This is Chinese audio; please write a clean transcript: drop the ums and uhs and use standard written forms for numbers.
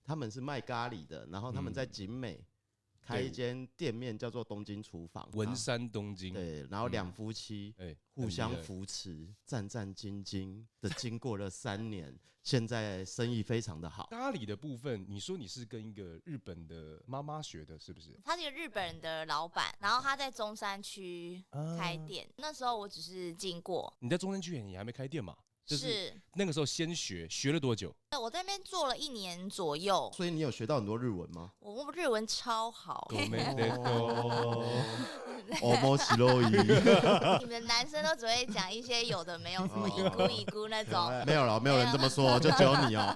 他们是卖咖喱的，然后他们在景美开一间店面叫做东京厨房，文山东京，对，然后两夫妻互相扶持，战战兢兢的经过了3年，现在生意非常的好。咖喱的部分，你说你是跟一个日本的妈妈学的，是不是？他是一个日本人的老板，然后他在中山区开店，那时候我只是经过。你在中山区你还没开店嘛？是那个时候先学了多久？我在那边做了1年左右。所以你有学到很多日文吗？我日文超好。你们男生都只会讲一些有的没有，什么一咕一咕那种。没有了，没有人这么说，就只有你哦。